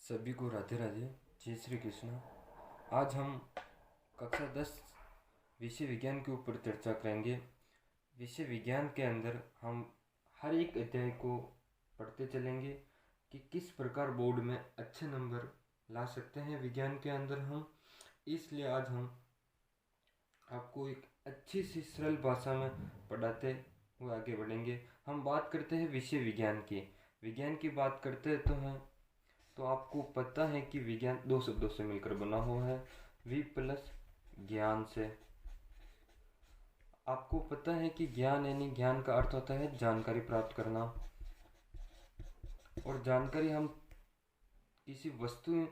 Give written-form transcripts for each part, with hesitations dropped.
सभी को राधे राधे। जय श्री कृष्ण। आज हम कक्षा 10 विषय विज्ञान के ऊपर चर्चा करेंगे। विषय विज्ञान के अंदर हम हर एक अध्याय को पढ़ते चलेंगे कि किस प्रकार बोर्ड में अच्छे नंबर ला सकते हैं विज्ञान के अंदर हम। इसलिए आज हम आपको एक अच्छी सी सरल भाषा में पढ़ाते हुए आगे बढ़ेंगे। हम बात करते हैं विषय विज्ञान की। विज्ञान की बात करते तो आपको पता है कि विज्ञान दो शब्दों से मिलकर बना हुआ है, वि प्लस ज्ञान से। आपको पता है कि ज्ञान यानी ज्ञान का अर्थ होता है जानकारी प्राप्त करना, और जानकारी हम किसी वस्तु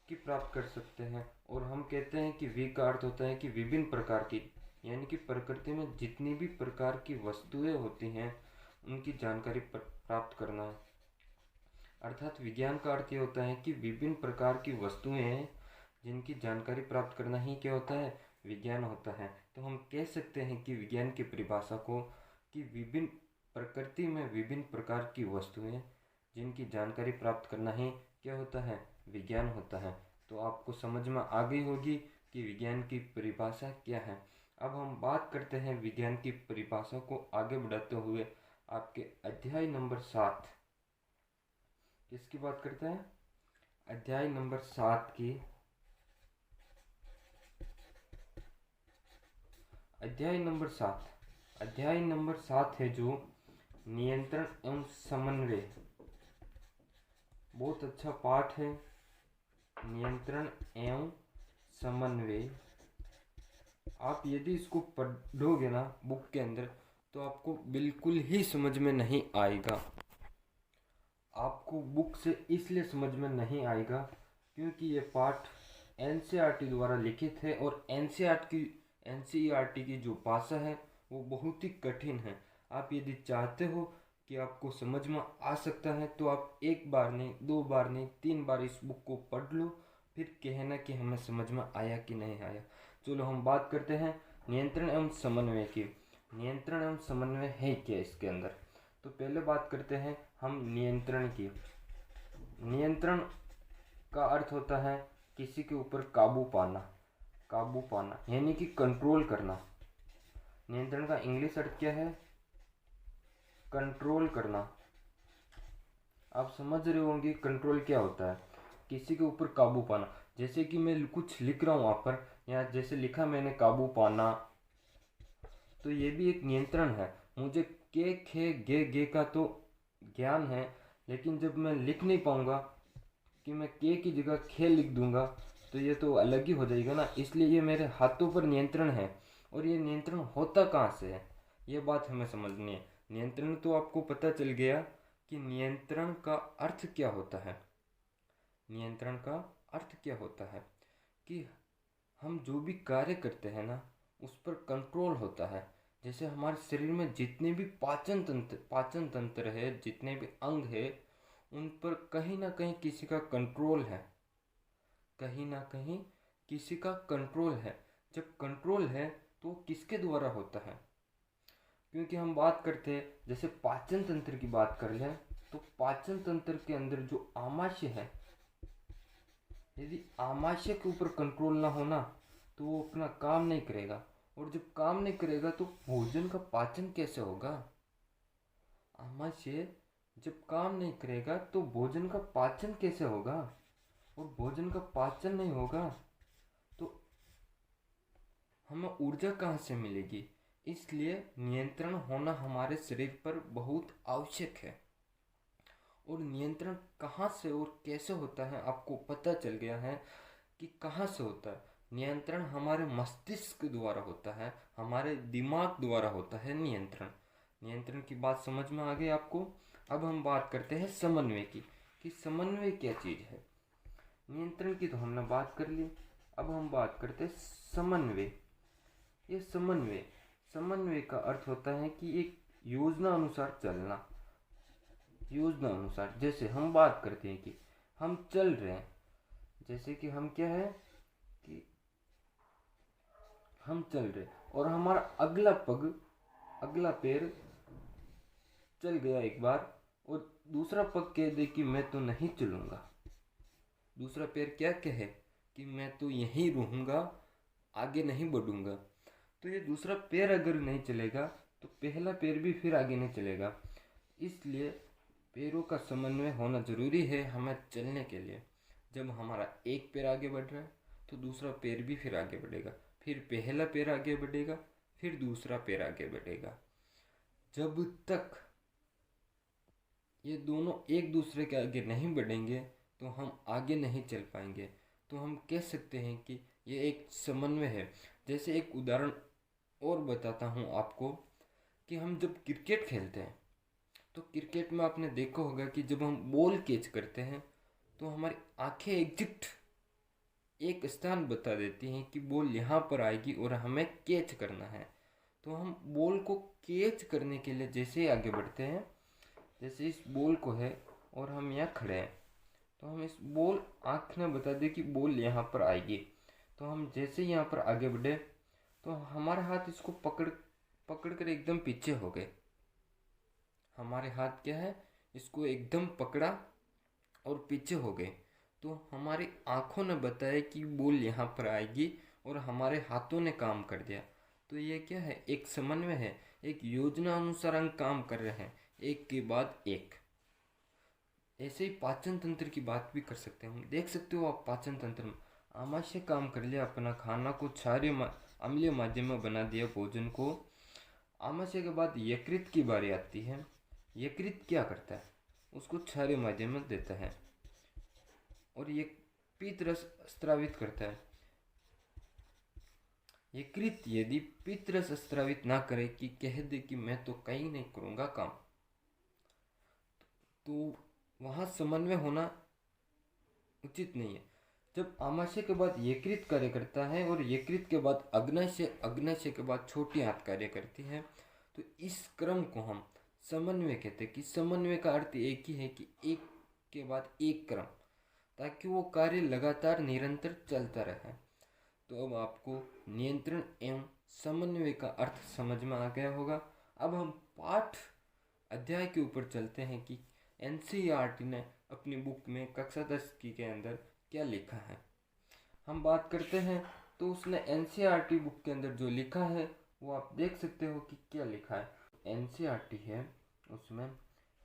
की प्राप्त कर सकते हैं। और हम कहते हैं कि वि का अर्थ होता है कि विभिन्न प्रकार की, यानी कि प्रकृति में जितनी भी प्रकार की वस्तुएं होती हैं उनकी जानकारी प्राप्त करना है। अर्थात विज्ञान का अर्थ ये होता है कि विभिन्न प्रकार की वस्तुएं हैं जिनकी जानकारी प्राप्त करना ही क्या होता है, विज्ञान होता है। तो हम कह सकते हैं कि विज्ञान की परिभाषा को कि विभिन्न प्रकृति में विभिन्न प्रकार की वस्तुएं जिनकी जानकारी प्राप्त करना ही क्या होता है, विज्ञान होता है। तो आपको समझ में आ गई होगी कि विज्ञान की परिभाषा क्या है। अब हम बात करते हैं विज्ञान की परिभाषा को आगे बढ़ाते हुए आपके अध्याय नंबर 7 किसकी बात करते हैं, अध्याय नंबर 7 की। अध्याय नंबर 7 है जो नियंत्रण एवं समन्वय। बहुत अच्छा पाठ है, नियंत्रण एवं समन्वय। आप यदि इसको पढ़ोगे ना बुक के अंदर तो आपको बिल्कुल ही समझ में नहीं आएगा। आपको बुक से इसलिए समझ में नहीं आएगा क्योंकि ये पाठ एनसीईआरटी द्वारा लिखित है, और एनसीईआरटी की जो भाषा है वो बहुत ही कठिन है। आप यदि चाहते हो कि आपको समझ में आ सकता है तो आप एक बार नहीं, दो बार नहीं, 3 बार इस बुक को पढ़ लो, फिर कहना कि हमें समझ में आया कि नहीं आया। चलो हम बात करते हैं नियंत्रण एवं समन्वय की। नियंत्रण एवं समन्वय है क्या इसके अंदर। तो पहले बात करते हैं हम नियंत्रण की। नियंत्रण का अर्थ होता है किसी के ऊपर काबू पाना यानी कि कंट्रोल करना। नियंत्रण का इंग्लिश अर्थ क्या है, कंट्रोल करना। आप समझ रहे होंगे कंट्रोल क्या होता है, किसी के ऊपर काबू पाना। जैसे कि मैं कुछ लिख रहा हूँ वहाँ पर, या जैसे लिखा मैंने काबू पाना, तो ये भी एक नियंत्रण है। मुझे के खे गे का तो ज्ञान है, लेकिन जब मैं लिख नहीं पाऊंगा कि मैं के की जगह खे लिख दूंगा तो ये तो अलग ही हो जाएगा ना। इसलिए ये मेरे हाथों पर नियंत्रण है। और ये नियंत्रण होता कहाँ से है, ये बात हमें समझनी है। नियंत्रण तो आपको पता चल गया कि नियंत्रण का अर्थ क्या होता है। नियंत्रण का अर्थ क्या होता है कि हम जो भी कार्य करते हैं ना उस पर कंट्रोल होता है। जैसे हमारे शरीर में जितने भी पाचन तंत्र है, जितने भी अंग है, उन पर कहीं ना कहीं किसी का कंट्रोल है, कहीं ना कहीं किसी का कंट्रोल है। जब कंट्रोल है तो किसके द्वारा होता है, क्योंकि हम बात करते हैं जैसे पाचन तंत्र की बात कर लें तो पाचन तंत्र के अंदर जो आमाशय है, यदि आमाशय के ऊपर कंट्रोल ना होना तो वो अपना काम नहीं करेगा, और जब काम नहीं करेगा तो भोजन का पाचन कैसे होगा। आमाशय जब काम नहीं करेगा तो भोजन का पाचन कैसे होगा, और भोजन का पाचन नहीं होगा तो हमें ऊर्जा कहाँ से मिलेगी। इसलिए नियंत्रण होना हमारे शरीर पर बहुत आवश्यक है। और नियंत्रण कहाँ से और कैसे होता है आपको पता चल गया है कि कहाँ से होता है। नियंत्रण हमारे मस्तिष्क द्वारा होता है, हमारे दिमाग द्वारा होता है नियंत्रण। नियंत्रण की बात समझ में आ गई आपको। अब हम बात करते हैं समन्वय की, कि समन्वय क्या चीज़ है। नियंत्रण की तो हमने बात कर ली, अब हम बात करते हैं समन्वय। ये समन्वय का अर्थ होता है कि एक योजना अनुसार चलना। योजना अनुसार, जैसे हम बात करते हैं कि हम चल रहे हैं, जैसे कि हम क्या है कि हम चल रहे और हमारा अगला पैर चल गया एक बार, और दूसरा पग कह दे कि मैं तो नहीं चलूंगा, दूसरा पैर क्या कहे कि मैं तो यहीं रहूँगा, आगे नहीं बढ़ूँगा। तो ये दूसरा पैर अगर नहीं चलेगा तो पहला पैर भी फिर आगे नहीं चलेगा। इसलिए पैरों का समन्वय होना ज़रूरी है हमें चलने के लिए। जब हमारा एक पैर आगे बढ़ रहा है तो दूसरा पैर भी फिर आगे बढ़ेगा, फिर पहला पैर आगे बढ़ेगा, फिर दूसरा पैर आगे बढ़ेगा। जब तक ये दोनों एक दूसरे के आगे नहीं बढ़ेंगे तो हम आगे नहीं चल पाएंगे। तो हम कह सकते हैं कि ये एक समन्वय है। जैसे एक उदाहरण और बताता हूँ आपको कि हम जब क्रिकेट खेलते हैं तो क्रिकेट में आपने देखा होगा कि जब हम बॉल कैच करते हैं तो हमारी आंखें एग्जैक्ट एक स्थान बता देती हैं कि बॉल यहाँ पर आएगी और हमें कैच करना है। तो हम बॉल को कैच करने के लिए जैसे ही आगे बढ़ते हैं, जैसे इस बॉल को है और हम यहाँ खड़े हैं, तो हम इस बॉल आँख ने बता दे कि बॉल यहाँ पर आएगी। तो हम जैसे यहाँ पर आगे बढ़े तो हमारे हाथ इसको पकड़ कर एकदम पीछे हो गए। हमारे हाथ क्या है, इसको एकदम पकड़ा और पीछे हो गए। तो हमारी आँखों ने बताया कि बॉल यहाँ पर आएगी और हमारे हाथों ने काम कर दिया। तो ये क्या है, एक समन्वय है, एक योजना अनुसार हम काम कर रहे हैं, एक के बाद एक। ऐसे ही पाचन तंत्र की बात भी कर सकते हैं हम। देख सकते हो आप पाचन तंत्र में आमाशय काम कर लिया, अपना खाना को क्षारीय अम्लीय माध्यम में बना दिया भोजन को। आमाशय के बाद यकृत की बारी आती है। यकृत क्या करता है, उसको क्षारीय माध्यम में देता है और ये पित्त रस स्रावित करता है। यकृत यदि पित्त रस स्रावित ना करे कि कह दे कि मैं तो कहीं नहीं करूँगा काम, तो वहाँ समन्वय होना उचित नहीं है। जब आमाशय के बाद यकृत कार्य करता है और यकृत के बाद अग्नाशय, अग्नाशय के बाद छोटी आंत कार्य करती है, तो इस क्रम को हम समन्वय कहते हैं। कि समन्वय का अर्थ एक ही है कि एक के बाद एक क्रम, ताकि वो कार्य लगातार निरंतर चलता रहे। तो अब आपको नियंत्रण एवं समन्वय का अर्थ समझ में आ गया होगा। अब हम पाठ अध्याय के ऊपर चलते हैं कि एनसीईआरटी ने अपनी बुक में कक्षा 10 के अंदर क्या लिखा है। हम बात करते हैं तो उसने एनसीईआरटी बुक के अंदर जो लिखा है वो आप देख सकते हो कि क्या लिखा है। एनसीईआरटी है उसमें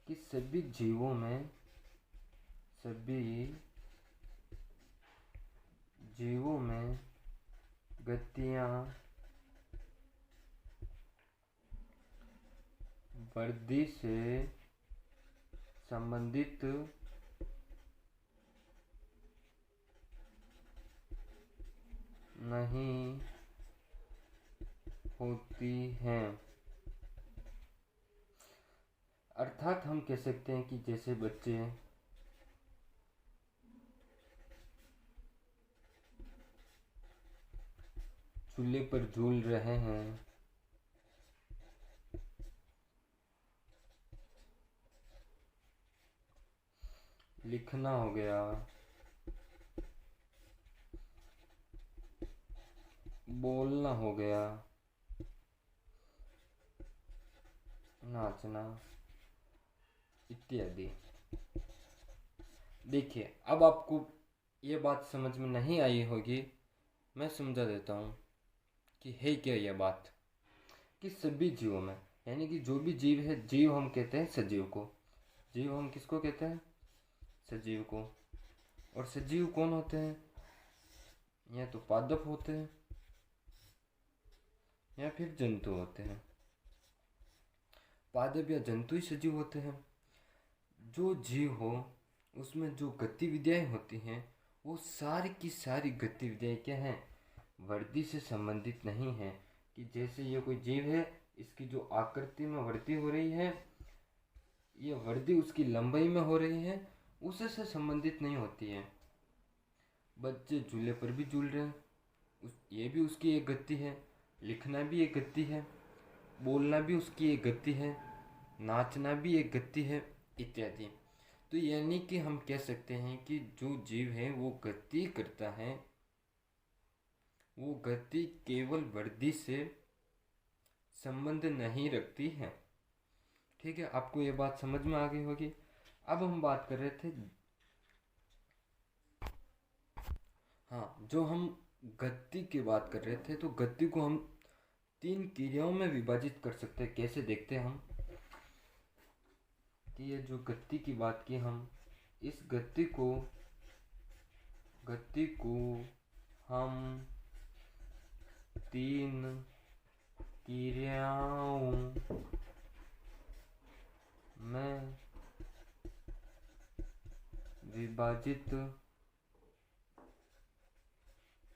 कि सभी जीवों में गतियाँ वृद्धि से संबंधित नहीं होती हैं। अर्थात हम कह सकते हैं कि जैसे बच्चे चूल्हे पर झूल रहे हैं, लिखना हो गया, बोलना हो गया, नाचना इत्यादि। देखिए अब आपको ये बात समझ में नहीं आई होगी, मैं समझा देता हूँ कि है क्या यह बात। कि सभी जीवों में, यानी कि जो भी जीव है, जीव हम कहते हैं सजीव को। जीव हम किसको कहते हैं, सजीव को। और सजीव कौन होते हैं, या तो पादप होते हैं या फिर जंतु होते हैं। पादप या जंतु ही सजीव होते हैं। जो जीव हो उसमें जो गतिविधियां होती हैं वो सारी की सारी गतिविधियां क्या हैं, वृद्धि से संबंधित नहीं है। कि जैसे ये कोई जीव है, इसकी जो आकृति में वृद्धि हो रही है, ये वृद्धि उसकी लंबाई में हो रही है, उससे संबंधित नहीं होती है। बच्चे झूले पर भी झूल रहे हैं, ये भी उसकी एक गति है। लिखना भी एक गति है, बोलना भी उसकी एक गति है, नाचना भी एक गति है, इत्यादि। तो यानी कि हम कह सकते हैं कि जो जीव है वो गति करता है, वो गति केवल वृद्धि से संबंध नहीं रखती है। ठीक है, आपको ये बात समझ में आ गई होगी। अब हम बात कर रहे थे हाँ, जो हम गति की बात कर रहे थे, तो गति को हम 3 क्रियाओं में विभाजित कर सकते हैं। कैसे देखते हैं हम कि ये जो गति की बात की, हम इस गति को हम 3 क्रियाओं में विभाजित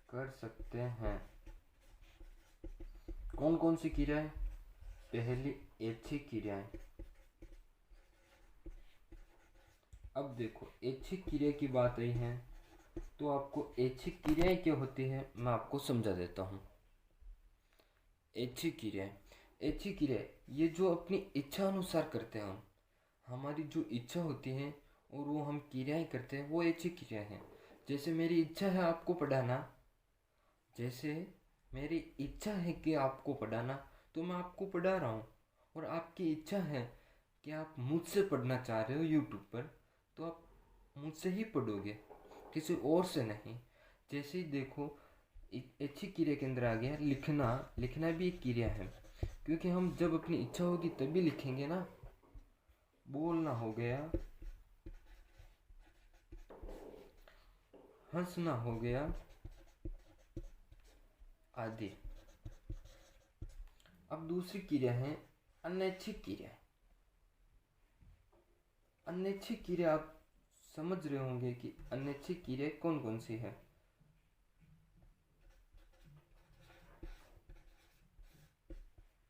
कर सकते हैं। कौन कौन सी क्रियाएं? पहली ऐच्छिक क्रियाएं। अब देखो, ऐच्छिक क्रिया की बात आई है तो आपको ऐच्छिक क्रियाएं क्या होती है मैं आपको समझा देता हूँ। ऐच्छिक क्रिया ये जो अपनी इच्छा अनुसार करते हैं हम, हमारी जो इच्छा होती है और वो हम क्रियाएं करते हैं, वो ऐच्छिक क्रिया है। जैसे मेरी इच्छा है आपको पढ़ाना, जैसे मेरी इच्छा है कि आपको पढ़ाना, तो मैं आपको पढ़ा रहा हूँ। और आपकी इच्छा है कि आप मुझसे पढ़ना चाह रहे हो यूट्यूब पर, तो आप मुझसे ही पढ़ोगे, किसी और से नहीं। जैसे ही देखो, ऐच्छिक क्रिया के अंदर आ गया लिखना। लिखना भी एक क्रिया है, क्योंकि हम जब अपनी इच्छा होगी तभी लिखेंगे ना। बोलना हो गया, हंसना हो गया आदि। अब दूसरी क्रिया है अनैच्छिक क्रिया। अनैच्छिक क्रिया आप समझ रहे होंगे कि अनैच्छिक क्रिया कौन कौन सी है।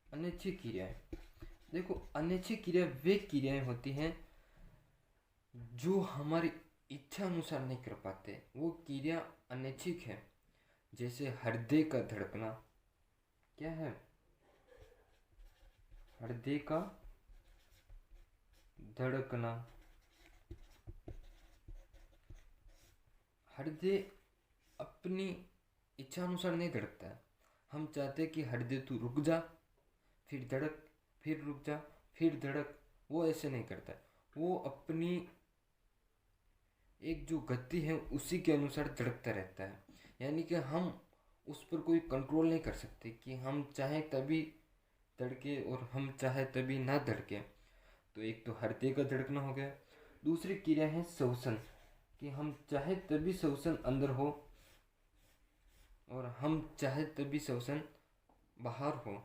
अनैच्छिक क्रियाएं, देखो, अनैच्छिक क्रिया वे क्रियाएं होती हैं जो हमारी इच्छा अनुसार नहीं कर पाते, वो क्रिया अनैच्छिक है। जैसे हृदय का धड़कना क्या है? हृदय का धड़कना। हृदय अपनी इच्छा अनुसार नहीं धड़कता है। हम चाहते कि हृदय तू रुक जा, फिर धड़क, फिर रुक जा, फिर धड़क। वो ऐसे नहीं करता, वो अपनी एक जो गति है उसी के अनुसार धड़कता रहता है। यानी कि हम उस पर कोई कंट्रोल नहीं कर सकते कि हम चाहें तभी धड़के और हम चाहे तभी ना धड़के। तो एक तो हृदय का धड़कना हो गया। दूसरी क्रिया है श्वसन, कि हम चाहे तभी श्वसन अंदर हो और हम चाहे तभी श्वसन बाहर हो।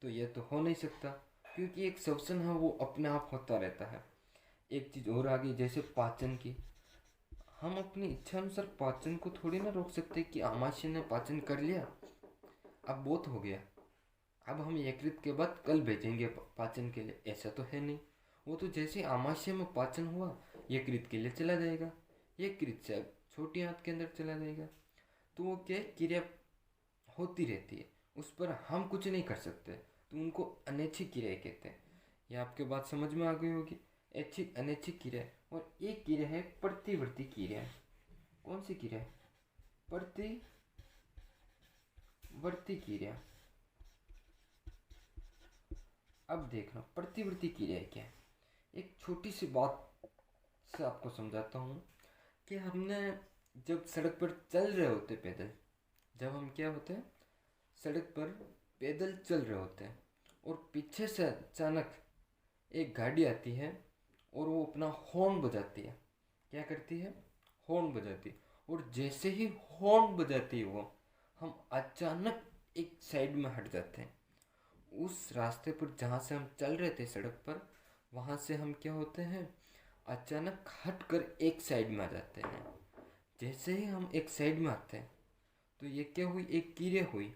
तो यह तो हो नहीं सकता, क्योंकि एक श्वसन है वो अपने आप होता रहता है। एक चीज़ और आ गई, जैसे पाचन की। हम अपनी इच्छा अनुसार पाचन को थोड़ी ना रोक सकते कि आमाशय ने पाचन कर लिया, अब बहुत हो गया, अब हम यकृत के बाद कल भेजेंगे पाचन के लिए, ऐसा तो है नहीं। वो तो जैसे आमाशय में पाचन हुआ यकृत के लिए चला जाएगा, यकृत से अब छोटी आंत के अंदर चला जाएगा। तो वो क्या क्रिया होती रहती है, उस पर हम कुछ नहीं कर सकते, तो उनको अनैच्छिक क्रिया कहते हैं। ये आपके बात समझ में आ गई होगी। ऐच्छिक अनैच्छिक क्रिया। और एक क्रिया है प्रतिवर्ती क्रिया। कौन सी क्रिया? प्रतिवर्ती क्रिया। अब देखना प्रतिवर्ती क्रिया क्या है। एक छोटी सी बात से आपको समझाता हूँ कि हमने जब सड़क पर चल रहे होते पैदल, जब हम क्या होते हैं सड़क पर पैदल चल रहे होते हैं और पीछे से अचानक एक गाड़ी आती है और वो अपना हॉर्न बजाती है। क्या करती है? हॉर्न बजाती है। और जैसे ही हॉर्न बजाती है वो, हम अचानक एक साइड में हट जाते हैं। उस रास्ते पर जहाँ से हम चल रहे थे सड़क पर, वहाँ से हम क्या होते हैं अचानक हट कर एक साइड में आ जाते हैं। जैसे ही हम एक साइड में आते हैं तो ये क्या हुई, एक क्रिया हुई।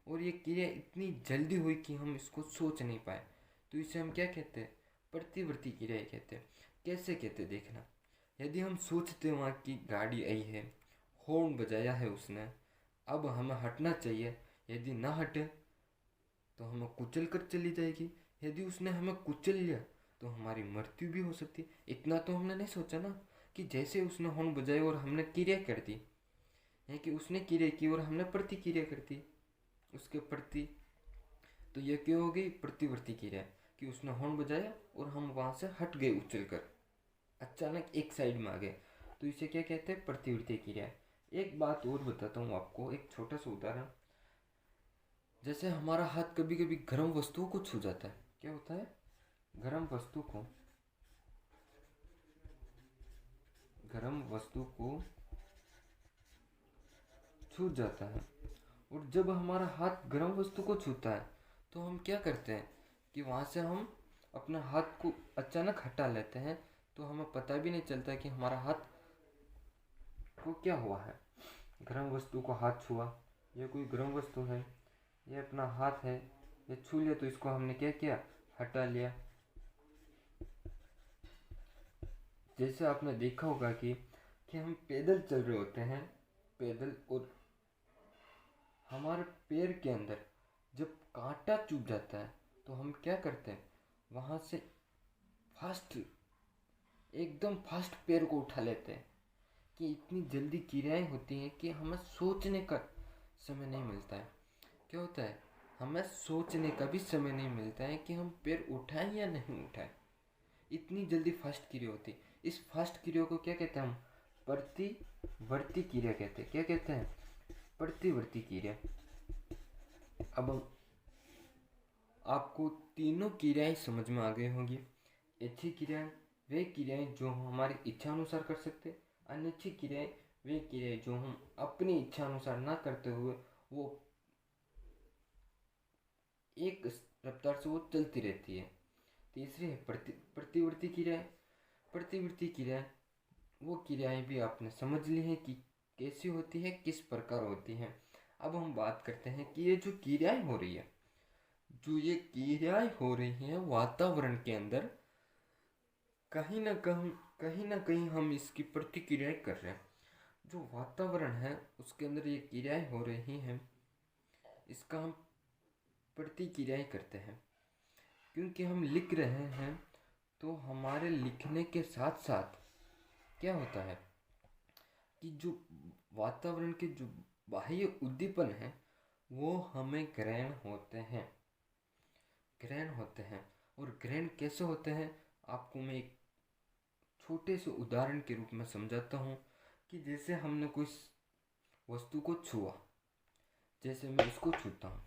और ये क्रिया इतनी जल्दी हुई कि हम इसको सोच नहीं पाए। तो इसे हम क्या कहते हैं? प्रतिवर्ती क्रिया कहते हैं। कैसे कहते देखना। यदि हम सोचते वहाँ की गाड़ी आई है, हॉर्न बजाया है उसने, अब हमें हटना चाहिए, यदि ना हटे तो हमें कुचल कर चली जाएगी। यदि उसने हमें कुचल लिया तो हमारी मृत्यु भी हो सकती है। इतना तो हमने नहीं सोचा ना कि जैसे उसने हॉर्न बजाया और हमने क्रिया कर दी, है कि उसने क्रिया की और हमने प्रतिक्रिया कर दी उसके प्रति। तो यह क्या हो गई? प्रतिवर्ती क्रिया, कि उसने हॉर्न बजाया और हम वहाँ से हट गए उछल कर, अचानक एक साइड में आ गए। तो इसे क्या कहते हैं? प्रतिवर्ती क्रिया। एक बात और बताता हूँ आपको, एक छोटा सा उदाहरण। जैसे हमारा हाथ कभी कभी गर्म वस्तुओं को छू जाता है। क्या होता है? गर्म वस्तु को छू जाता है। और जब हमारा हाथ गर्म वस्तु को छूता है तो हम क्या करते हैं कि वहाँ से हम अपना हाथ को अचानक हटा लेते हैं, तो हमें पता भी नहीं चलता कि हमारा हाथ को क्या हुआ है। गर्म वस्तु को हाथ छुआ, यह कोई गर्म वस्तु है, ये अपना हाथ है, ये छू लिया तो इसको हमने क्या किया, हटा लिया। जैसे आपने देखा होगा कि हम पैदल चल रहे होते हैं, पैदल, और हमारे पैर के अंदर जब कांटा चुभ जाता है तो हम क्या करते हैं, वहाँ से फास्ट, एकदम फास्ट पैर को उठा लेते हैं। कि इतनी जल्दी क्रियाएं होती हैं कि हमें सोचने का समय नहीं मिलता है। क्या होता है, हमें सोचने का भी समय नहीं मिलता है कि हम पैर उठाएं या नहीं उठाएं। इतनी जल्दी फास्ट क्रिया होती है। इस फास्ट क्रिया को क्या कहते हैं हम? प्रतिवर्ती क्रिया कहते हैं। क्या कहते हैं? प्रतिवर्ती क्रिया। अब आपको तीनों क्रियाएं समझ में आ गई होंगी। अच्छी क्रियाएं वे क्रियाएं जो हम हमारी इच्छा अनुसार कर सकते हैं, अनिच्छी क्रियाएं वे क्रियाएं जो हम अपनी इच्छा अनुसार ना करते हुए वो एक रफ्तार से वो चलती रहती है। तीसरी है प्रतिवर्ती क्रियाएं। प्रतिवर्ती क्रियाएं वो क्रियाएं भी आपने समझ ली है कि कैसी होती है, किस प्रकार होती हैं। अब हम बात करते हैं कि ये जो क्रियाएं हो रही है, वातावरण के अंदर कहीं ना कहीं हम इसकी प्रतिक्रियाएं कर रहे हैं। जो वातावरण है उसके अंदर ये क्रियाएं हो रही हैं, इसका हम प्रतिक्रियाएं करते हैं। क्योंकि हम लिख रहे हैं तो हमारे लिखने के साथ साथ क्या होता है कि जो वातावरण के जो बाह्य उद्दीपन है वो हमें ग्रहण होते हैं। और ग्रहण कैसे होते हैं, आपको मैं एक छोटे से उदाहरण के रूप में समझाता हूँ। कि जैसे हमने कोई वस्तु को छुआ, जैसे मैं इसको छूता हूँ,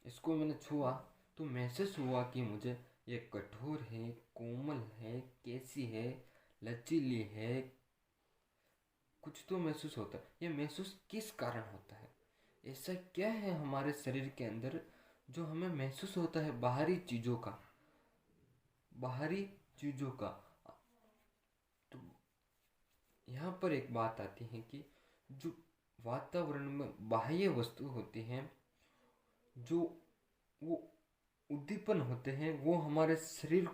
इसको मैंने छुआ तो महसूस हुआ कि मुझे ये कठोर है, कोमल है, कैसी है, लचीली है, कुछ तो महसूस होता है। ये महसूस किस कारण होता है? ऐसा क्या है हमारे शरीर के अंदर जो हमें महसूस होता है बाहरी चीज़ों का। तो यहाँ पर एक बात आती है कि जो वातावरण में बाह्य वस्तु होती हैं, जो वो उद्दीपन होते हैं, वो हमारे शरीर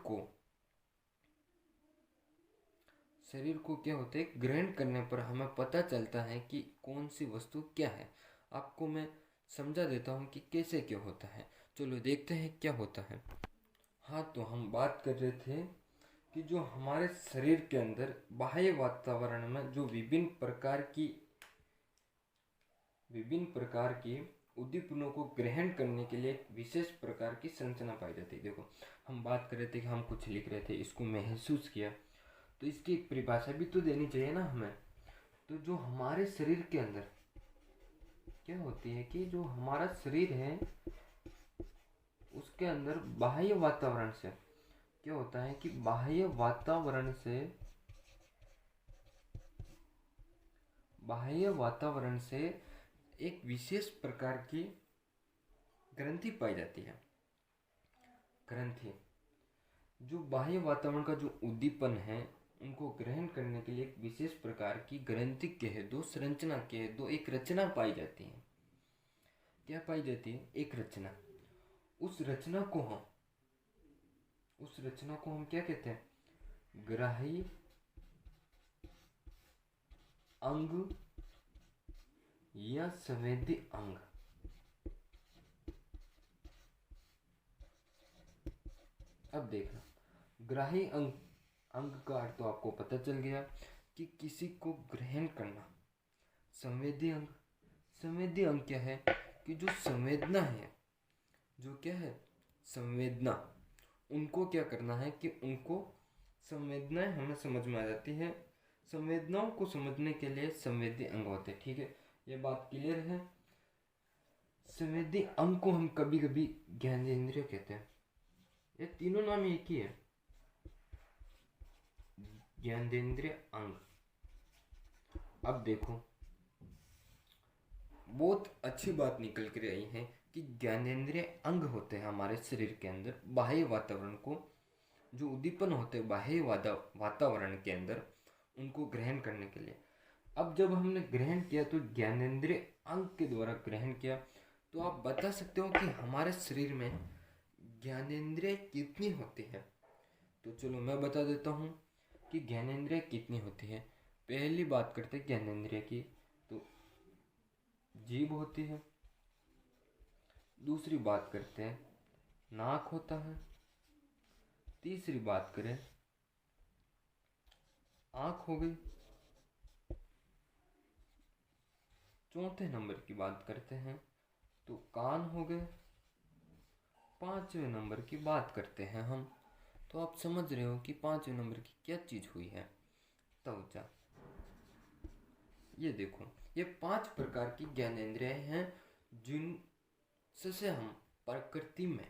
को क्या होते हैं, ग्रहण करने पर हमें पता चलता है कि कौन सी वस्तु क्या है। आपको मैं समझा देता हूँ कि कैसे क्या होता है। चलो देखते हैं क्या होता है। हाँ, तो हम बात कर रहे थे कि जो हमारे शरीर के अंदर बाह्य वातावरण में जो विभिन्न प्रकार की उद्दीपनों को ग्रहण करने के लिए एक विशेष प्रकार की संरचना पाई जाती है। देखो, हम बात कर रहे थे कि हम कुछ लिख रहे थे, इसको महसूस किया, तो इसकी एक परिभाषा भी तो देनी चाहिए ना हमें। तो जो हमारे शरीर के अंदर क्या होती है कि जो हमारा शरीर है उसके अंदर बाह्य वातावरण से क्या होता है कि बाह्य वातावरण से एक विशेष प्रकार की ग्रंथि पाई जाती है। ग्रंथि जो बाह्य वातावरण का जो उद्दीपन है उनको ग्रहण करने के लिए एक विशेष प्रकार की ग्रंथि कह दो, संरचना कह दो, एक रचना पाई जाती है। क्या पाई जाती है? एक रचना। उस रचना को हम क्या कहते हैं? ग्राही अंग या संवेदी अंग। अब देखना, ग्राही अंग का अर्थ तो आपको पता चल गया कि किसी को ग्रहण करना। संवेदी अंग क्या है कि जो संवेदना है, जो क्या है, संवेदना, उनको क्या करना है कि उनको संवेदनाएं हमें समझ में आ जाती है। संवेदनाओं को समझने के लिए संवेदी अंग होते हैं। ठीक है, ये बात क्लियर है। संवेदी अंग को हम कभी कभी ज्ञानेंद्रिय कहते हैं। ये तीनों नाम एक ही है, ज्ञानेंद्रिय अंग। अब देखो, बहुत अच्छी बात निकल कर आई है कि ज्ञानेंद्रिय अंग होते हैं हमारे शरीर के अंदर बाह्य वातावरण को, जो उद्दीपन होते हैं बाह्य वातावरण के अंदर, उनको ग्रहण करने के लिए। अब जब हमने ग्रहण किया तो ज्ञानेंद्रिय अंग के द्वारा ग्रहण किया, तो आप बता सकते हो कि हमारे शरीर में ज्ञानेंद्रिय कितनी होती है। तो चलो मैं बता देता हूँ कि ज्ञानेंद्रिय कितनी होती है। पहली बात करते हैं ज्ञानेंद्रिय की, तो जीभ होती है। दूसरी बात करते हैं नाक होता है। तीसरी बात करें आँख हो गई। चौथे नंबर की बात करते हैं तो कान हो गए। पांचवें नंबर की बात करते हैं हम, तो आप समझ रहे हो कि पांचवें नंबर की क्या चीज हुई है, त्वचा। ये देखो, ये 5 प्रकार की ज्ञानेंद्रियां हैं जिनसे हम प्रकृति में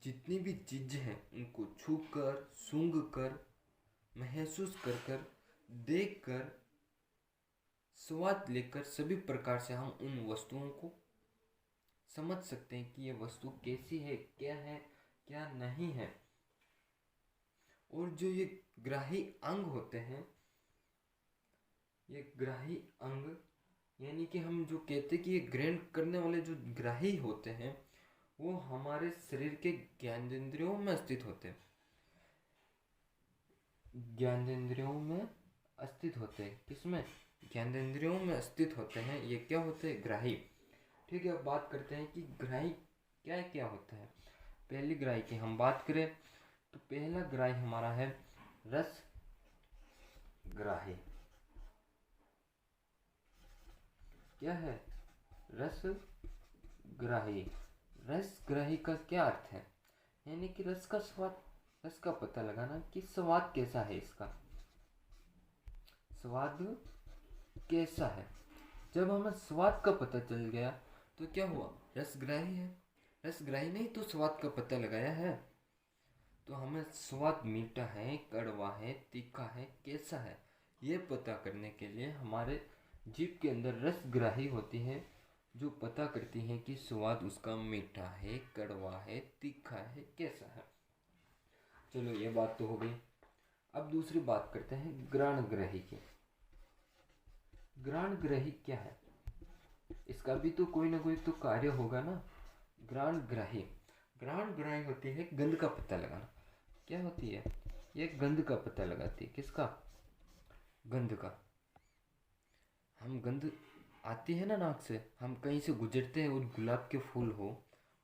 जितनी भी चीजें हैं उनको छू कर, सूंघ कर, महसूस कर कर, देख कर, स्वाद लेकर सभी प्रकार से हम उन वस्तुओं को समझ सकते हैं कि ये वस्तु कैसी है, क्या नहीं है। और जो ये ग्राही अंग होते हैं, ये ग्राही अंग यानी कि हम जो कहते हैं कि ये ग्रहण करने वाले जो ग्राही होते हैं, वो हमारे शरीर के ज्ञानेंद्रियों में स्थित होते हैं। ज्ञानेंद्रियों में स्थित होते हैं, किसमें? ज्ञानेंद्रियों में स्थित होते हैं। ये क्या होते हैं? ग्राही। ठीक है, अब बात करते हैं कि ग्राही क्या क्या होता है। पहली ग्राही की हम बात करें तो पहला ग्राही हमारा है रस ग्राही। क्या है? रस ग्राही। रस ग्राही का क्या अर्थ है? यानी कि रस का स्वाद, रस का पता लगाना कि स्वाद कैसा है, इसका स्वाद कैसा है। जब हमें स्वाद का पता चल गया तो क्या हुआ? रसग्राही है। रसग्राही नहीं तो स्वाद का पता लगाया है, तो हमें स्वाद मीठा है, कड़वा है, तीखा है, कैसा है, ये पता करने के लिए हमारे जीभ के अंदर रसग्राही होती है, जो पता करती है कि स्वाद उसका मीठा है, कड़वा है, तीखा है, कैसा है। चलो ये बात तो हो गई। अब दूसरी बात करते हैं घ्राणग्राही की। घ्राणग्राही क्या है? इसका भी तो कोई ना कोई तो कार्य होगा ना। घ्राणग्राही, घ्राणग्राही होती है गंध का पता लगाना। क्या होती है? ये गंध का पता लगाती है। किसका? गंध का। हम गंध आती है ना नाक से, हम कहीं से गुजरते हैं और गुलाब के फूल हो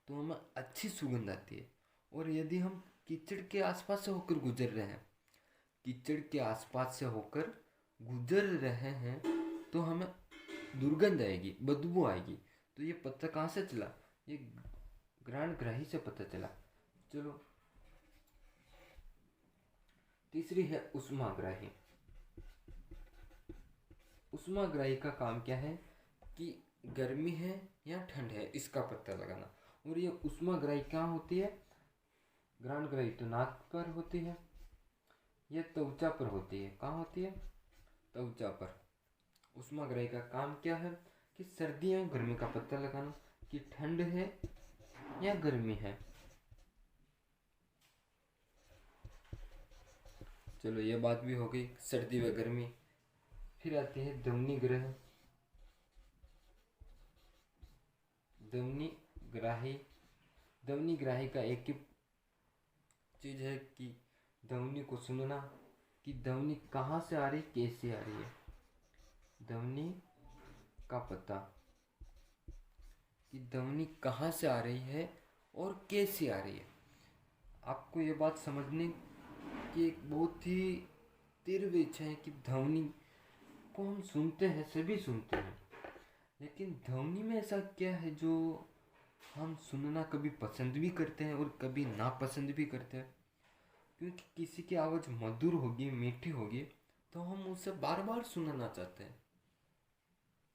तो हमें अच्छी सुगंध आती है। और यदि हम कीचड़ के आसपास से होकर गुजर रहे हैं, कीचड़ के आसपास से होकर गुजर रहे हैं तो हमें दुर्गंध आएगी, बदबू आएगी। तो ये पता कहाँ से चला? ये घ्राणग्राही से पता चला। चलो तीसरी है उष्माग्राही। उष्माग्राही का काम क्या है कि गर्मी है या ठंड है इसका पता लगाना। और ये उष्माग्राही कहाँ होती है? घ्राणग्राही तो नाक पर होती है, ये त्वचा पर होती है। कहाँ होती है? त्वचा पर। उष्माग्राही का काम क्या है कि सर्दी या गर्मी का पता लगाना, कि ठंड है या गर्मी है। चलो ये बात भी हो गई, सर्दी व गर्मी। फिर आती है ध्वनि ग्रह, ध्वनि ग्राही। ध्वनि ग्राही का एक ही चीज है कि ध्वनि को सुनना, कि ध्वनि कहाँ से आ रही, कैसे आ रही है। ध्वनि का पता कि ध्वनि कहाँ से आ रही है और कैसे आ रही है। आपको ये बात समझने की एक बहुत ही तीव्र इच्छा है कि ध्वनि को हम सुनते हैं, सभी सुनते हैं, लेकिन ध्वनि में ऐसा क्या है जो हम सुनना कभी पसंद भी करते हैं और कभी नापसंद भी करते हैं। क्योंकि किसी की आवाज़ मधुर होगी, मीठी होगी, तो हम उसे बार बार सुनना चाहते हैं।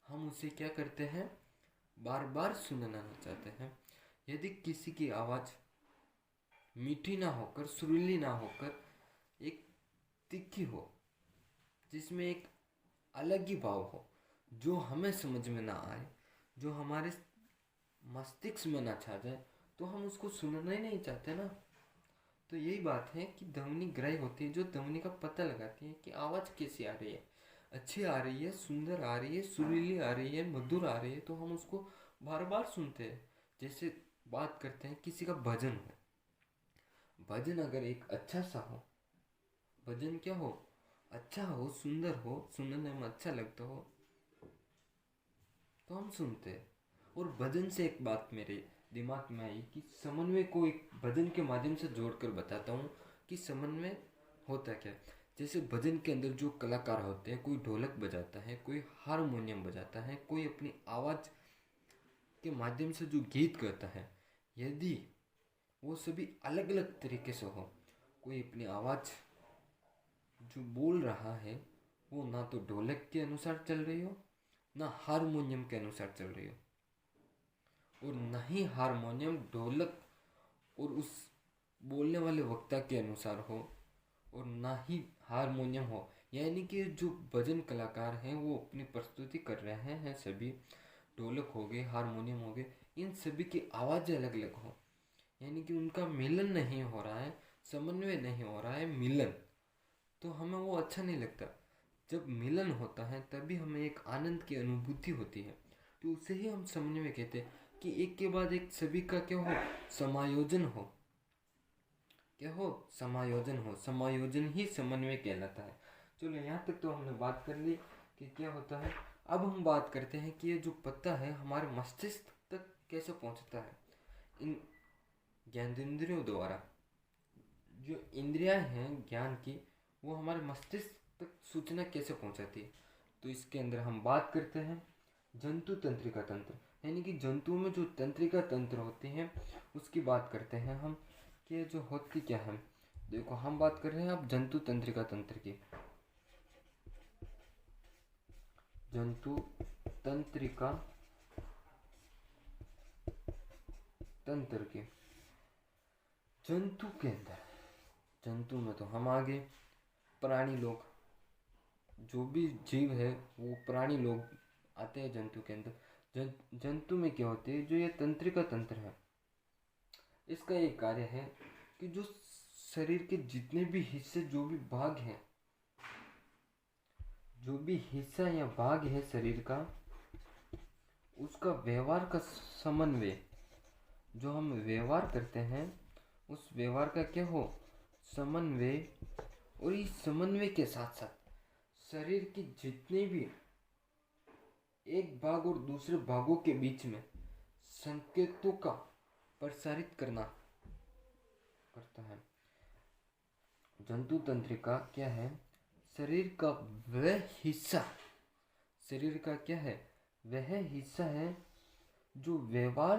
हम उसे क्या करते हैं, बार बार सुनना चाहते हैं। यदि किसी की आवाज़ मीठी ना होकर, सुरीली ना होकर, एक तीखी हो, जिसमें एक अलग ही भाव हो, जो हमें समझ में ना आए, जो हमारे मस्तिष्क में ना छा जाए, तो हम उसको सुनना ही नहीं चाहते ना। तो यही बात है कि ध्वनि ग्रह होती है, जो ध्वनि का पता लगाती है कि आवाज़ कैसी आ रही है, अच्छी आ रही है, सुंदर आ रही है, सुरीली आ रही है, मधुर आ रही है, तो हम उसको बार बार सुनते हैं। जैसे बात करते हैं किसी का भजन हो, भजन अगर एक अच्छा सा हो, भजन क्या हो, अच्छा हो, सुंदर हो, सुनने में अच्छा लगता हो, तो हम सुनते हैं। और भजन से एक बात मेरे दिमाग में आई कि समन्वय को एक भजन के माध्यम से जोड़कर बताता हूँ कि समन्वय होता क्या है। जैसे भजन के अंदर जो कलाकार होते हैं, कोई ढोलक बजाता है, कोई हारमोनियम बजाता है, कोई अपनी आवाज़ के माध्यम से जो गीत गाता है, यदि वो सभी अलग अलग तरीके से हो, कोई अपनी आवाज़ जो बोल रहा है वो ना तो ढोलक के अनुसार चल रही हो, ना हारमोनियम के अनुसार चल रही हो, और न ही हारमोनियम ढोलक और उस बोलने वाले वक्ता के अनुसार हो, और ना ही हारमोनियम हो। यानी कि जो भजन कलाकार हैं वो अपनी प्रस्तुति कर रहे हैं, सभी ढोलक हो गए, हारमोनियम हो गए, इन सभी की आवाज़ें अलग अलग हो, यानी कि उनका मिलन नहीं हो रहा है, समन्वय नहीं हो रहा है, मिलन। तो हमें वो अच्छा नहीं लगता। जब मिलन होता है तभी हमें एक आनंद की अनुभूति होती है, तो उसे ही हम समन्वय कहते हैं कि एक के बाद एक सभी का क्या हो, समायोजन हो, क्या हो, समायोजन हो। समायोजन ही समन्वय कहलाता है। चलो यहाँ तक तो हमने बात कर ली कि क्या होता है। अब हम बात करते हैं कि ये जो पता है हमारे मस्तिष्क तक कैसे पहुँचता है। इन ज्ञानेंद्रियों द्वारा जो इंद्रियां हैं ज्ञान की, वो हमारे मस्तिष्क तक सूचना कैसे पहुंचाती है। तो इसके अंदर हम बात करते हैं जंतु तंत्रिका तंत्र, यानी कि जंतुओं में जो तंत्रिका तंत्र होते हैं उसकी बात करते हैं हम कि जो होती क्या है। देखो हम बात कर रहे हैं अब जंतु तंत्रिका तंत्र की। जंतु तंत्रिका तंत्र की, जंतु के अंदर, जंतु में तो हम आगे प्राणी लोग, जो भी जीव है वो प्राणी लोग आते हैं जंतु के अंदर। जंतु में क्या होती है, जो ये तंत्रिका तंत्र है, इसका एक कार्य है कि जो शरीर के जितने भी हिस्से, जो भी भाग हैं, जो भी हिस्सा या भाग है शरीर का, उसका व्यवहार का समन्वय, जो हम व्यवहार करते हैं उस व्यवहार का क्या हो, समन्वय। और इस समन्वय के साथ साथ शरीर के जितने भी एक भाग और दूसरे भागों के बीच में संकेतों का प्रसारित करना करता है। जंतु तंत्रिका क्या है, शरीर का वह हिस्सा, शरीर का क्या है, वह हिस्सा है जो व्यवहार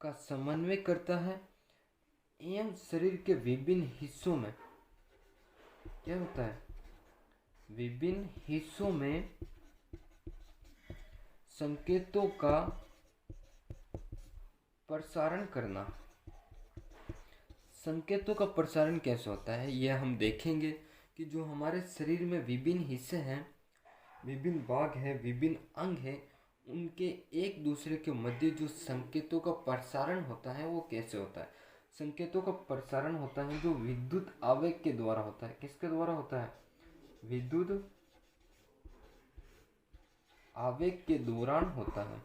का समन्वय करता है, एवं शरीर के विभिन्न हिस्सों में क्या होता है, विभिन्न हिस्सों में संकेतों का प्रसारण करना। संकेतों का प्रसारण कैसे होता है यह हम देखेंगे कि जो हमारे शरीर में विभिन्न हिस्से हैं, विभिन्न भाग हैं, विभिन्न अंग हैं, उनके एक दूसरे के मध्य जो संकेतों का प्रसारण होता है वो कैसे होता है। संकेतों का प्रसारण होता है जो विद्युत आवेग के द्वारा होता है। किसके द्वारा होता है, विद्युत आवेग के दौरान होता है।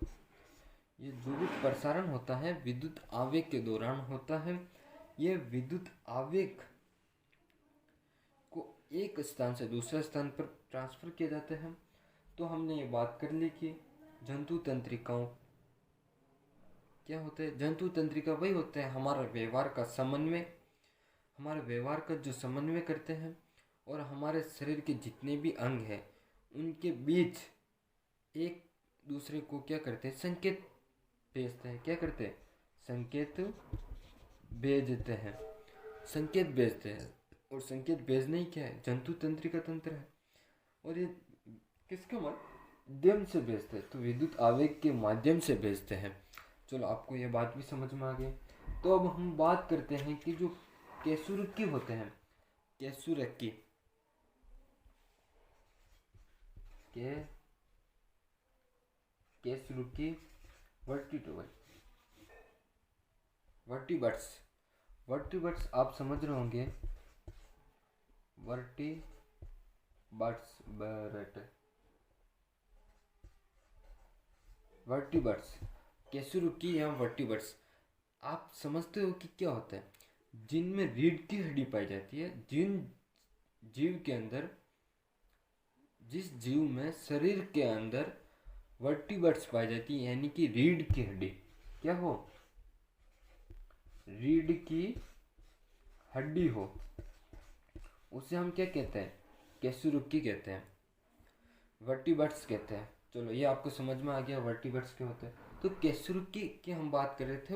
ये जो भी प्रसारण होता है विद्युत आवेग के दौरान होता है। यह विद्युत आवेग को एक स्थान से दूसरे स्थान पर ट्रांसफर किया जाता है। तो हमने ये बात कर ली कि जंतु तंत्रिकाओं क्या होते हैं। जंतु तंत्रिका वही होते हैं हमारा व्यवहार का समन्वय, हमारे व्यवहार का जो समन्वय करते हैं, और हमारे शरीर के जितने भी अंग हैं उनके बीच एक दूसरे को क्या करते हैं, संकेत भेजते हैं। क्या करते हैं, संकेत भेजते हैं, संकेत भेजते हैं। और संकेत भेजना ही क्या है, जंतु तंत्रिका तंत्र है। और ये किसके माध्यम से भेजते हैं, तो विद्युत आवेग के माध्यम से भेजते हैं। चलो आपको ये बात भी समझ में आ गई। तो अब हम बात करते हैं कि जो कैसुरक्की होते हैं, कैसुरक्की कैसुरक्की वर्टिबर्ट्स वर्टिबर्ट्स आप समझ रहे होंगे, वर्टिबर्ट्स कैसुरक्की या वर्टिबर्ट्स आप समझते हो कि क्या होता है। जिनमें रीढ़ की हड्डी पाई जाती है, जिन जीव के अंदर, जिस जीव में शरीर के अंदर वर्टिबर्ट्स पाई जाती है, यानी कि रीढ़ की हड्डी, क्या हो, रीढ़ की हड्डी हो, उसे हम क्या कहते हैं, कैसुरक्की कहते हैं, वर्टिबर्ट्स कहते हैं। चलो ये आपको समझ में आ गया वर्टिबर्ट्स क्या होते हैं। तो कैसुरक्की की हम बात कर रहे थे।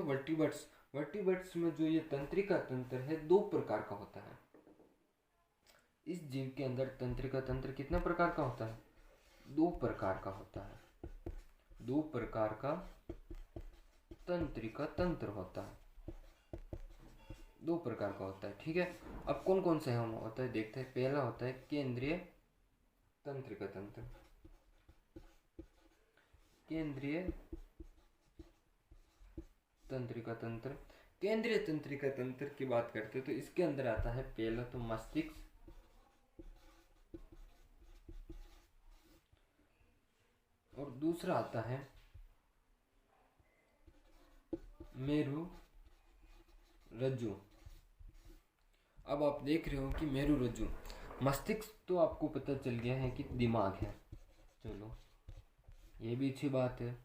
वर्टिबर्ट्स में जो ये तंत्रिका तंत्र है दो प्रकार का होता है। इस जीव के अंदर तंत्रिका तंत्र कितना प्रकार का होता है, दो प्रकार का होता है, दो प्रकार का तंत्रिका तंत्र होता है, दो प्रकार का होता है। ठीक है, अब कौन कौन से हम होता है देखते हैं। पहला होता है केंद्रीय तंत्रिका तंत्र, केंद्रीय तंत्रिका तंत्र। केंद्रीय तंत्रिका तंत्र की बात करते हैं तो इसके अंदर आता है पहला तो मस्तिष्क, और दूसरा आता है मेरु रज्जु। अब आप देख रहे हो कि मेरु रज्जु, मस्तिष्क तो आपको पता चल गया है कि दिमाग है, चलो ये भी अच्छी बात है।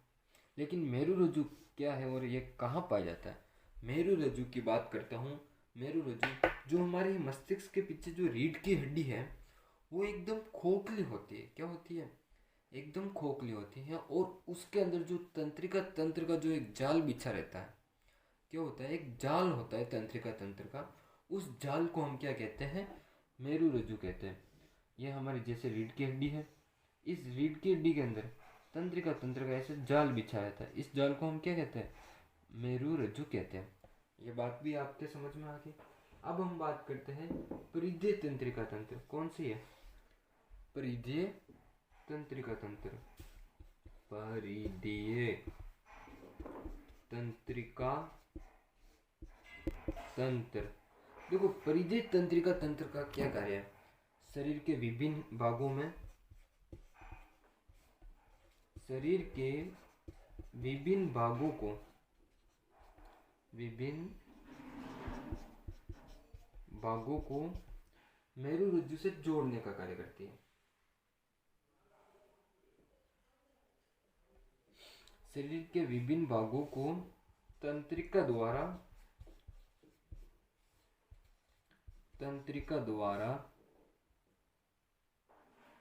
लेकिन मेरु रज्जु क्या है और ये कहाँ पाया जाता है। मेरु रज्जु की बात करता हूँ। मेरु रज्जु जो हमारे मस्तिष्क के पीछे जो रीढ़ की हड्डी है वो एकदम खोखली होती है। क्या होती है, एकदम खोखली होती है। और उसके अंदर जो तंत्रिका तंत्र का जो एक जाल बिछा रहता है, क्या होता है, एक जाल होता है तंत्रिका तंत्र का। उस जाल को हम क्या कहते हैं, मेरु रज्जु कहते हैं। ये हमारी जैसे रीढ़ की हड्डी है, इस रीढ़ की हड्डी के अंदर तंत्रिका तंत्र का ऐसे जाल बिछाया था, इस जाल को हम क्या कहते हैं, मेरु रज्जु कहते हैं। ये बात भी आपके समझ में आ गई। अब हम बात करते हैं परिधीय तंत्रिका तंत्र। कौन सी है, परिधीय तंत्रिका तंत्र, परिधीय तंत्रिका तंत्र। देखो परिधीय तंत्रिका तंत्र का क्या कार्य है, शरीर के विभिन्न भागों में, शरीर के विभिन्न भागों को, विभिन्न भागों को मेरु रज्जु से जोड़ने का कार्य करती है। शरीर के विभिन्न भागों को तंत्रिका द्वारा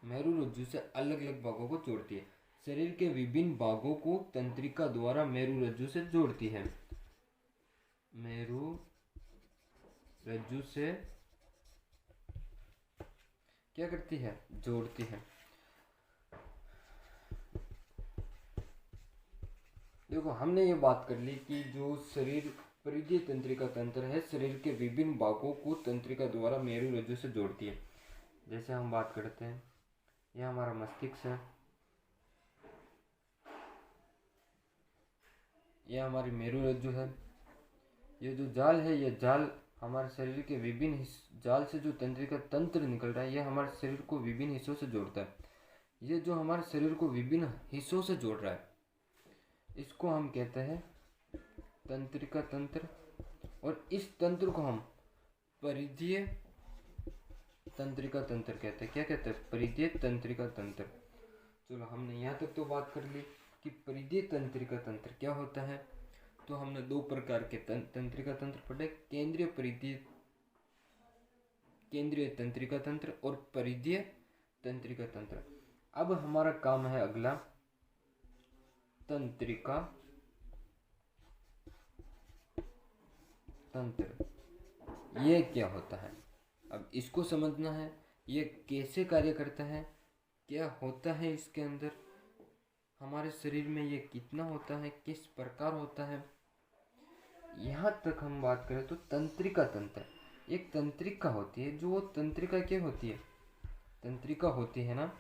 मेरु रज्जु से अलग अलग भागों को जोड़ती है। शरीर के विभिन्न भागों को तंत्रिका द्वारा मेरु रज्जु से जोड़ती है, मेरु रज्जु से क्या करती है, जोड़ती है। देखो हमने ये बात कर ली कि जो शरीर परिधीय तंत्रिका तंत्र है, शरीर के विभिन्न भागों को तंत्रिका द्वारा मेरु रज्जु से जोड़ती है। जैसे हम बात करते हैं, यह हमारा मस्तिष्क है, यह हमारी मेरु रज्जु है। ये जो जाल है, यह जाल हमारे शरीर के विभिन्न जाल से जो तंत्रिका तंत्र निकल रहा है, यह हमारे शरीर को विभिन्न हिस्सों से जोड़ता है। ये जो हमारे शरीर को विभिन्न हिस्सों से जोड़ रहा है, इसको हम कहते हैं तंत्रिका तंत्र। और इस तंत्र को हम परिधीय तंत्रिका तंत्र कहते हैं। क्या कहते हैं, परिधीय तंत्रिका तंत्र। चलो हमने यहाँ तक तो बात कर ली कि परिधीय तंत्रिका तंत्र क्या होता है। तो हमने दो प्रकार के तंत्रिका तंत्र पढ़े, केंद्रीय तंत्रिका तंत्र और परिधीय तंत्रिका तंत्र। अब हमारा काम है अगला, तंत्रिका तंत्र। ये क्या होता है, अब इसको समझना है, ये कैसे कार्य करता है, क्या होता है इसके अंदर, हमारे शरीर में ये कितना होता है, किस प्रकार होता है। यहाँ तक हम बात करें तो तंत्रिका तंत्र एक तंत्रिका होती है। जो वो तंत्रिका क्या होती है, तंत्रिका होती है ना,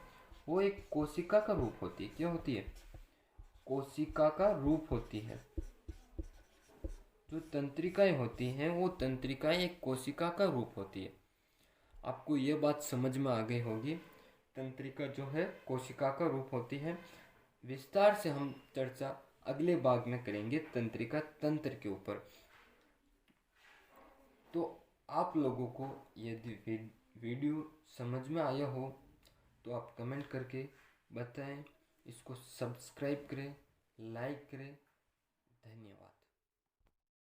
वो एक कोशिका का रूप होती है। क्या होती है, कोशिका का रूप होती है। जो तंत्रिकाएं होती हैं वो तंत्रिकाएं एक कोशिका का रूप होती है। आपको ये बात समझ में आ गई होगी, तंत्रिका जो है कोशिका का रूप होती है। विस्तार से हम चर्चा अगले भाग में करेंगे तंत्रिका तंत्र के ऊपर। तो आप लोगों को यदि वीडियो समझ में आया हो तो आप कमेंट करके बताएं, इसको सब्सक्राइब करें, लाइक करें। धन्यवाद।